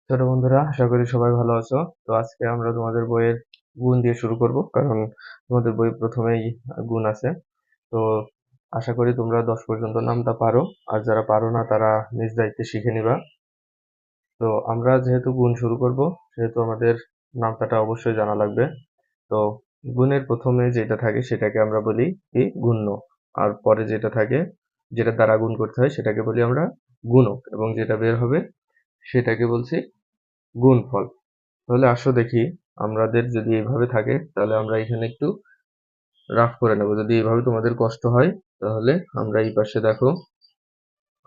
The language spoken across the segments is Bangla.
ছোট বন্ধুরা, আশা করি সবাই ভালো আছো। তো আজকে আমরা তোমাদের বইয়ের গুণ দিয়ে শুরু করব, কারণ তোমাদের বই প্রথমেই গুণ আছে। তো আশা করি তোমরা 10 পর্যন্ত নামটা পারো, আর যারা পারো না তারা নিজ দায়িত্বে শিখে নিবা। তো আমরা যেহেতু গুণ শুরু করব, সেহেতু আমাদের নামতাটা অবশ্যই জানা লাগবে। তো গুণের প্রথমে যেটা থাকে সেটাকে আমরা বলি কি গুণ্য, আর পরে যেটা থাকে যেটা দ্বারা গুণ করতে হয় সেটাকে বলি আমরা গুণক, এবং যেটা বের হবে সেটাকে বলছি গুণফল। তাহলে আসো দেখি, আমাদের যদি এইভাবে থাকে তাহলে আমরা এখানে একটু রাফ করে নেব। যদি এইভাবে তোমাদের কষ্ট হয় তাহলে আমরা এই পাশে দেখো,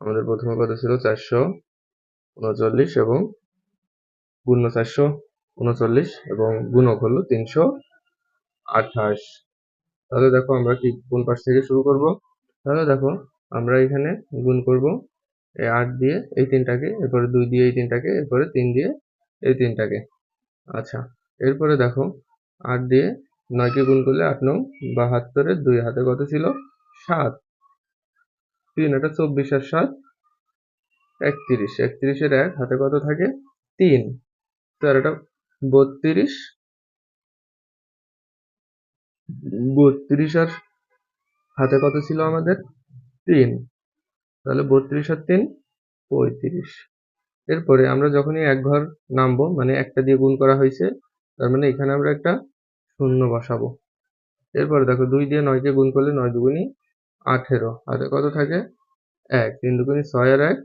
আমাদের প্রথমে কত ছিল 439, এবং গুণ্য 439 এবং গুণক হলো 328। তাহলে দেখো আমরা কি কোন পাশ থেকে শুরু করব। তাহলে দেখো আমরা এখানে গুণ করব এই 8 দিয়ে এই তিনটাকে, এরপরে 2 দিয়ে এই তিনটাকে, এরপরে 3 দিয়ে এই তিনটাকে। আচ্ছা, এরপরে দেখো 8 দিয়ে 9 কে গুণ করলে 8 9 72, এর 2 হাতে কত ছিল 7, 3 এটা 24 আর 7 31, 31 এর 1 হাতে কত থাকে 3, 4 এটা 32, 32 আর হাতে কত ছিল আমাদের 3, তাহলে 32 আর 3 35। এরপরে আমরা যখনই এক ঘর নামবো, মানে একটা দিয়ে গুণ করা হয়েছে, তার মানে এখানে আমরা একটা শূন্য বসাবো। এরপরে দেখো 2 দিয়ে 9 কে গুণ করলে 9 দুগুণী 18, হাতে কত থাকে 1, 3 দুগুণী 6 আর 1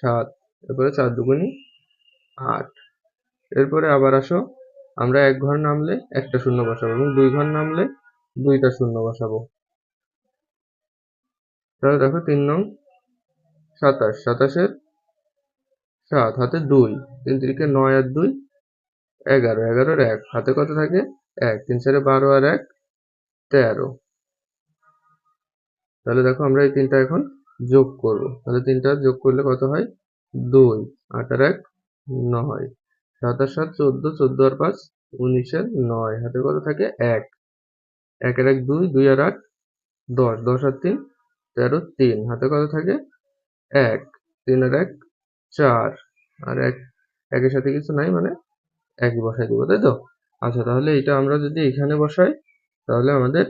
7, এরপরে 4 দুগুণী 8। এরপরে আবার আসো, আমরা এক ঘর নামলে একটা শূন্য বসাবো, এবং 2 ঘর নামলে 2টা শূন্য বসাবো। তাহলে দেখো 3 নং 27, 27 এর 7 হাতে 2, 3 তিরিকে 9 আর 2 11, 11 এর 1 হাতে কত থাকে 1, 3 4 12 আর 1 13। তাহলে দেখো আমরা এই তিনটা এখন যোগ করব। তাহলে তিনটা যোগ করলে কত হয় 2, 8 আর 1 9, 7 আর 7 14, 14 আর 5 19 এর 9 হাতে কত থাকে 1, 1 আর 1 2, 2 আর 8 10, 10 আর 3 13, 3 হাতে কত থাকে 1, 3 আর 1 4, আর 1 একের সাথে কিছু নাই, মানে একই বসাই দিব, তাই তো। আচ্ছা, তাহলে এটা আমরা যদি এখানে বসাই তাহলে আমাদের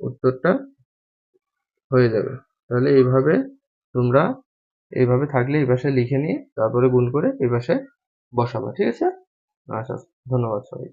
উত্তরটা হয়ে যাবে। তাহলে এইভাবে তোমরা এইভাবে থাকলে এই পাশে লিখে নিয়ে তারপরে গুণ করে এই পাশে বসাবা, ঠিক আছে। আচ্ছা, ধন্যবাদ সবাই।